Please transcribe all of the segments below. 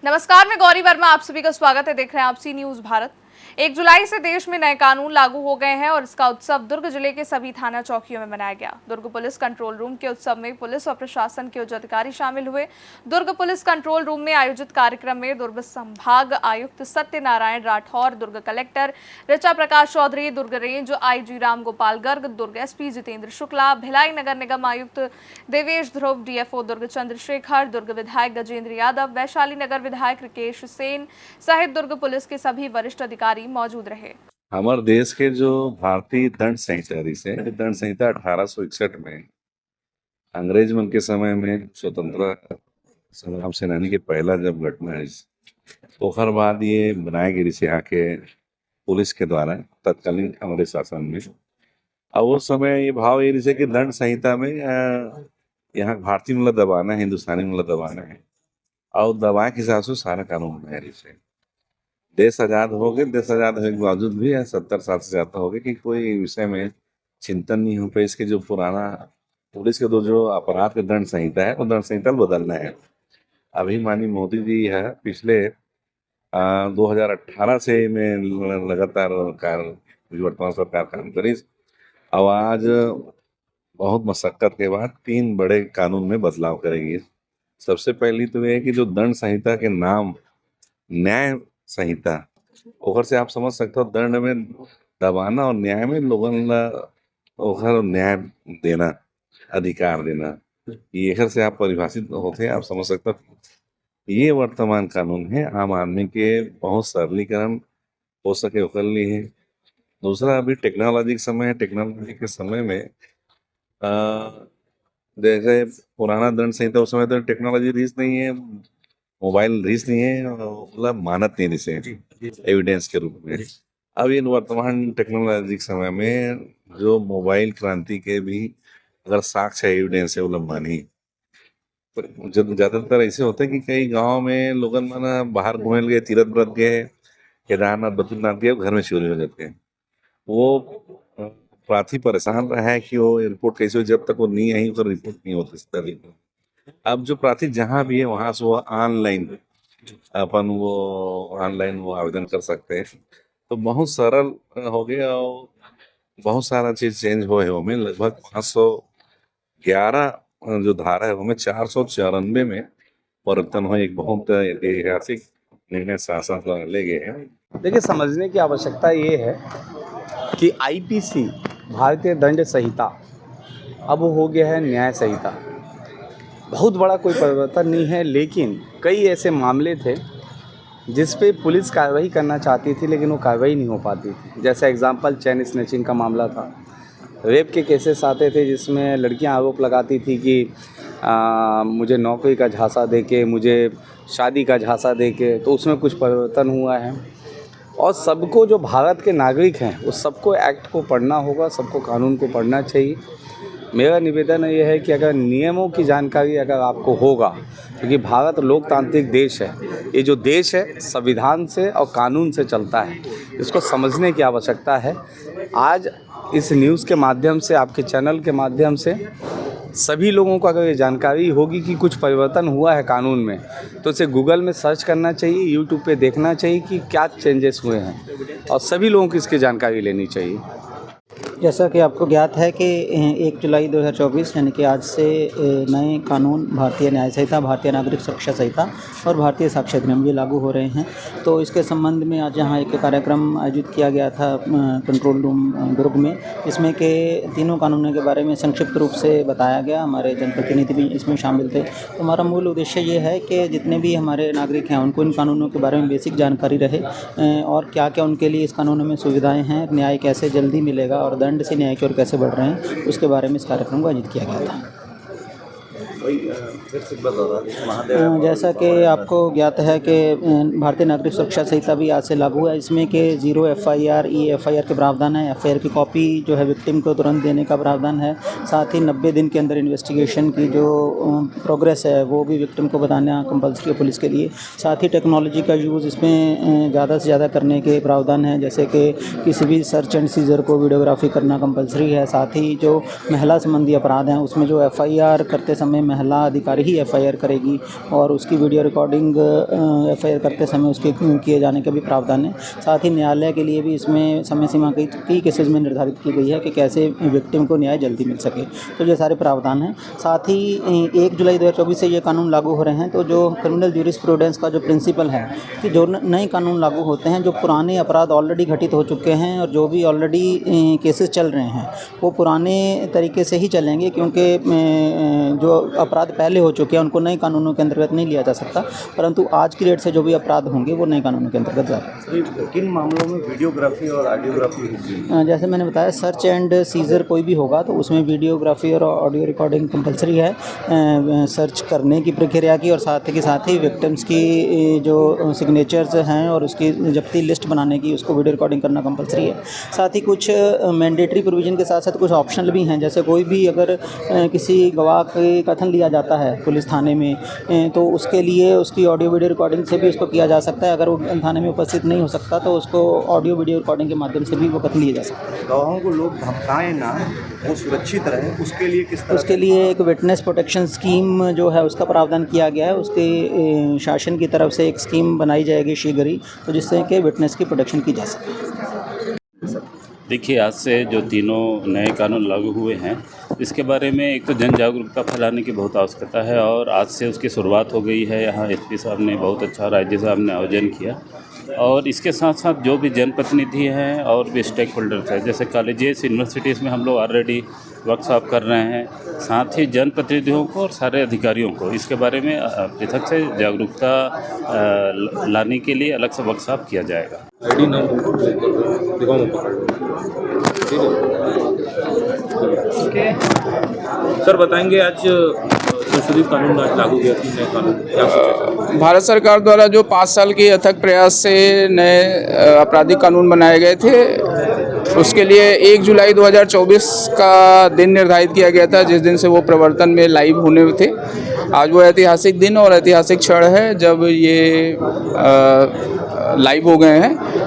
नमस्कार, मैं गौरी वर्मा, आप सभी का स्वागत है। देख रहे हैं आप सी न्यूज भारत। 1 जुलाई से देश में नए कानून लागू हो गए हैं और इसका उत्सव दुर्ग जिले के सभी थाना चौकियों में मनाया गया। दुर्ग पुलिस कंट्रोल रूम के उत्सव में पुलिस और प्रशासन के उच्च अधिकारी शामिल हुए। दुर्ग पुलिस कंट्रोल रूम में आयोजित कार्यक्रम में दुर्ग संभाग आयुक्त सत्यनारायण राठौर, दुर्ग कलेक्टर ऋचा प्रकाश चौधरी, दुर्ग रेंज आईजी राम गोपाल गर्ग, दुर्ग एसपी जितेंद्र शुक्ला, भिलाई नगर निगम आयुक्त देवेश ध्रुव, डीएफओ दुर्ग चंद्रशेखर, दुर्ग विधायक गजेंद्र यादव, वैशाली नगर विधायक रिकेश सेन सहित दुर्ग पुलिस के सभी वरिष्ठ अधिकारी मौजूद रहे। हमारे देश के जो भारतीय दंड संहिता है, दंड संहिता 1861 में अंग्रेज मन के समय में स्वतंत्रता संग्राम सेनानी के पहला जब घटना है, ओखर बाद ये बनाए गई यहाँ के पुलिस के द्वारा तत्कालीन अंग्रेज शासन में। और उस समय ये भाव ये जैसे कि दंड संहिता में यहाँ भारतीय मतलब दबाना है, हिंदुस्तानी मतलब दबाना है, और दबाए के हिसाब से सारा कानून बनाया जैसे देश आज़ाद हो गए। देश आज़ाद होने के बावजूद भी 70 साल से ज़्यादा हो गए कि कोई विषय में चिंतन नहीं हो पाए। इसके जो पुराना पुलिस के जो अपराध के दंड संहिता है, वो दंड संहिता बदलना है। अभी माननीय मोदी जी है पिछले 2018 से में लगातार वर्तमान सरकार काम करी। और आज बहुत मशक्कत के बाद 3 बड़े कानून में बदलाव करेगी। सबसे पहली तो ये है कि जो दंड संहिता के नाम न्याय संहिता, ओकर से आप समझ सकते हो दंड में दबाना और न्याय में लोगों ओकर न्याय देना, अधिकार देना, ये से आप परिभाषित होते हैं। आप समझ सकते हो ये वर्तमान कानून है, आम आदमी के बहुत सरलीकरण हो सके ओकर लिए है। दूसरा, अभी टेक्नोलॉजी का समय है। टेक्नोलॉजी के समय में जैसे पुराना दंड संहिता उस समय तो टेक्नोलॉजी रीच नहीं है, मोबाइल रीच नहीं है, मतलब मानत नहीं जिसे एविडेंस के रूप में। अब इन वर्तमान टेक्नोलॉजी के समय में जो मोबाइल क्रांति के भी अगर साक्ष्य एविडेंस है वो मानी। जब ज़्यादातर ऐसे होते हैं कि कई गांव में लोगन माना बाहर घूमने गए, तीर्थ व्रत गए, केदारनाथ बद्रीनाथ गए, घर में चोरी हो जाते हैं। वो प्रार्थी परेशान रहा है कि वो रिपोर्ट कैसे हो, जब तक वो नहीं आई तो रिपोर्ट नहीं होती इस तरीके। अब जो प्रार्थी जहाँ भी है वहाँ से वो ऑनलाइन वो आवेदन कर सकते हैं। तो बहुत सरल हो गया और बहुत सारा चीज़ चेंज हो है। उसमें लगभग 511 जो धारा है उसमें 494 में परिवर्तन हो। एक बहुत ऐतिहासिक निर्णय शासन द्वारा ले गए हैं। देखिए, समझने की आवश्यकता ये है कि आईपीसी भारतीय दंड संहिता अब हो गया है न्याय संहिता। बहुत बड़ा कोई परिवर्तन नहीं है, लेकिन कई ऐसे मामले थे जिस पे पुलिस कार्रवाई करना चाहती थी लेकिन वो कार्रवाई नहीं हो पाती थी। जैसे एग्जांपल चेन स्नैचिंग का मामला था, रेप के केसेस आते थे जिसमें लड़कियां आरोप लगाती थी कि मुझे नौकरी का झांसा देके, मुझे शादी का झांसा देके, तो उसमें कुछ परिवर्तन हुआ है। और सबको, जो भारत के नागरिक हैं, उस सबको एक्ट को पढ़ना होगा, सबको कानून को पढ़ना चाहिए। मेरा निवेदन ये है कि अगर नियमों की जानकारी अगर आपको होगा, क्योंकि भारत लोकतांत्रिक देश है, ये जो देश है संविधान से और कानून से चलता है, इसको समझने की आवश्यकता है। आज इस न्यूज़ के माध्यम से, आपके चैनल के माध्यम से सभी लोगों को अगर ये जानकारी होगी कि कुछ परिवर्तन हुआ है कानून में, तो इसे गूगल में सर्च करना चाहिए, यूट्यूब पे देखना चाहिए कि क्या चेंजेस हुए हैं, और सभी लोगों को इसकी जानकारी लेनी चाहिए। जैसा कि आपको ज्ञात है कि 1 जुलाई 2024 यानी कि आज से नए कानून भारतीय न्याय संहिता, भारतीय नागरिक सुरक्षा संहिता और भारतीय साक्ष्य अधिनियम ये लागू हो रहे हैं। तो इसके संबंध में आज यहाँ एक कार्यक्रम आयोजित किया गया था कंट्रोल रूम दुर्ग में, जिसमें कि तीनों कानूनों के बारे में संक्षिप्त रूप से बताया गया। हमारे जनप्रतिनिधि भी इसमें शामिल थे। तो हमारा मूल उद्देश्य ये है कि जितने भी हमारे नागरिक हैं उनको इन कानूनों के बारे में बेसिक जानकारी रहे और क्या क्या उनके लिए इस कानूनों में सुविधाएँ हैं, न्याय कैसे जल्दी मिलेगा और दंड से न्याय की ओर कैसे बढ़ रहे हैं, उसके बारे में इस कार्यक्रम को आयोजित किया गया था। जैसा कि आपको ज्ञात है कि भारतीय नागरिक सुरक्षा संहिता भी आज से लागू है। इसमें कि 0 FIR EFIR के प्रावधान है। FIR की कॉपी जो है विक्टिम को तुरंत देने का प्रावधान है। साथ ही 90 दिन के अंदर इन्वेस्टिगेशन की जो प्रोग्रेस है वो भी विक्टिम को बताना कंपल्सरी है पुलिस के लिए। साथ ही टेक्नोलॉजी का यूज़ इसमें ज़्यादा से ज़्यादा करने के प्रावधान है, जैसे कि किसी भी सर्च एंड सीजर को वीडियोग्राफी करना कंपल्सरी है। साथ ही जो महिला संबंधी अपराध हैं उसमें जो FIR करते समय महिला अधिकारी ही FIR करेगी और उसकी वीडियो रिकॉर्डिंग FIR करते समय उसके किए जाने का भी प्रावधान है। साथ ही न्यायालय के लिए भी इसमें समय सीमा कई केसेस में निर्धारित की गई है कि कैसे विक्टिम को न्याय जल्दी मिल सके, तो ये सारे प्रावधान हैं। साथ ही 1 जुलाई 2024 से ये कानून लागू हो रहे हैं। तो जो क्रिमिनल ज्यूरिस्प्रूडेंस का जो प्रिंसिपल है कि जो नए कानून लागू होते हैं, जो पुराने अपराध ऑलरेडी घटित हो चुके हैं और जो भी ऑलरेडी केसेस चल रहे हैं वो पुराने तरीके से ही चलेंगे, क्योंकि जो अपराध पहले हो चुके हैं उनको नए कानूनों के अंतर्गत नहीं लिया जा सकता, परंतु आज की डेट से जो भी अपराध होंगे वो नए कानूनों के अंतर्गत जाएंगे। किन मामलों में वीडियोग्राफी और ऑडियोग्राफी होगी? जैसे मैंने बताया, सर्च एंड सीजर कोई भी होगा तो उसमें वीडियोग्राफी और ऑडियो रिकॉर्डिंग कंपलसरी है, सर्च करने की प्रक्रिया की, और साथ ही विक्टिम्स की जो सिग्नेचर्स हैं और उसकी जब्ती लिस्ट बनाने की उसको वीडियो रिकॉर्डिंग करना कंपलसरी है। साथ ही कुछ मैंडेटरी प्रोविज़न के साथ साथ कुछ ऑप्शनल भी हैं, जैसे कोई भी अगर किसी गवाह के कथन लिया जाता है पुलिस थाने में तो उसके लिए उसकी ऑडियो वीडियो रिकॉर्डिंग से भी उसको किया जा सकता है। अगर वो थाने में उपस्थित नहीं हो सकता तो उसको ऑडियो वीडियो रिकॉर्डिंग के माध्यम से भी वो कथन लिए जा सकता है। गवाहों को लोग धमकाएं ना, वो सुरक्षित रहे, उसके लिए किस तरह? उसके लिए एक विटनेस प्रोटेक्शन स्कीम जो है उसका प्रावधान किया गया है। उसके शासन की तरफ से एक स्कीम बनाई जाएगी शीघ्र ही, तो जिससे कि विटनेस की प्रोटेक्शन की जा सके। देखिए, आज से जो तीनों नए कानून लागू हुए हैं इसके बारे में एक तो जन जागरूकता फैलाने की बहुत आवश्यकता है और आज से उसकी शुरुआत हो गई है। यहाँ SP साहब ने बहुत अच्छा, राज्य साहब ने आयोजन किया और इसके साथ साथ जो भी जनप्रतिनिधि हैं और भी स्टेक होल्डर्स हैं, जैसे कॉलेजेस यूनिवर्सिटीज़ में हम लोग ऑलरेडी वर्कशॉप कर रहे हैं, साथ ही जनप्रतिनिधियों को और सारे अधिकारियों को इसके बारे में पृथक से जागरूकता लाने के लिए अलग से वर्कशॉप किया जाएगा। सर बताएंगे, आज संशोधित कानून आज लागू किया, 3 नए कानून क्या? भारत सरकार द्वारा जो 5 साल के अथक प्रयास से नए आपराधिक कानून बनाए गए थे, उसके लिए 1 जुलाई 2024 का दिन निर्धारित किया गया था, जिस दिन से वो प्रवर्तन में लाइव होने थे। आज वो ऐतिहासिक दिन और ऐतिहासिक क्षण है जब ये लाइव हो गए हैं।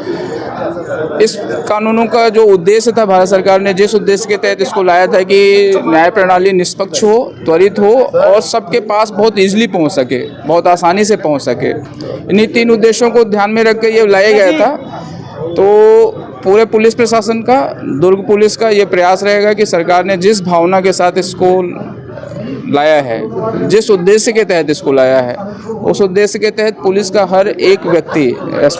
इस कानूनों का जो उद्देश्य था, भारत सरकार ने जिस उद्देश्य के तहत इसको लाया था कि न्याय प्रणाली निष्पक्ष हो, त्वरित हो और सबके पास बहुत ईजिली पहुंच सके, बहुत आसानी से पहुंच सके, इन्हीं 3 उद्देश्यों को ध्यान में रख के ये लाया गया था। तो पूरे पुलिस प्रशासन का, दुर्ग पुलिस का ये प्रयास रहेगा कि सरकार ने जिस भावना के साथ इसको लाया है, जिस उद्देश्य के तहत इसको लाया है, उस उद्देश्य के तहत पुलिस का हर एक व्यक्ति,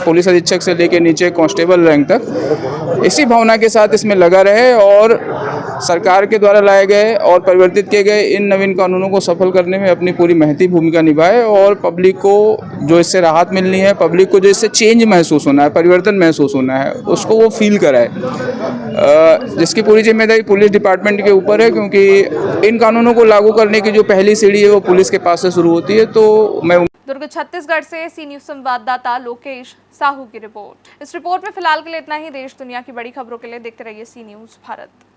पुलिस अधीक्षक से लेकर नीचे कांस्टेबल रैंक तक, इसी भावना के साथ इसमें लगा रहे और सरकार के द्वारा लाए गए और परिवर्तित किए गए इन नवीन कानूनों को सफल करने में अपनी पूरी महती भूमिका निभाए और पब्लिक को जो इससे राहत मिलनी है, पब्लिक को जो इससे चेंज महसूस होना है, परिवर्तन महसूस होना है, उसको वो फील कराए, जिसकी पूरी जिम्मेदारी पुलिस डिपार्टमेंट के ऊपर है, क्योंकि इन कानूनों को लागू करने की जो पहली सीढ़ी है वो पुलिस के पास से शुरू होती है। तो मैं दुर्ग छत्तीसगढ़ से सी न्यूज संवाददाता लोकेश साहू की रिपोर्ट। इस रिपोर्ट में फिलहाल के लिए इतना ही। देश दुनिया की बड़ी खबरों के लिए देखते रहिए सी न्यूज भारत।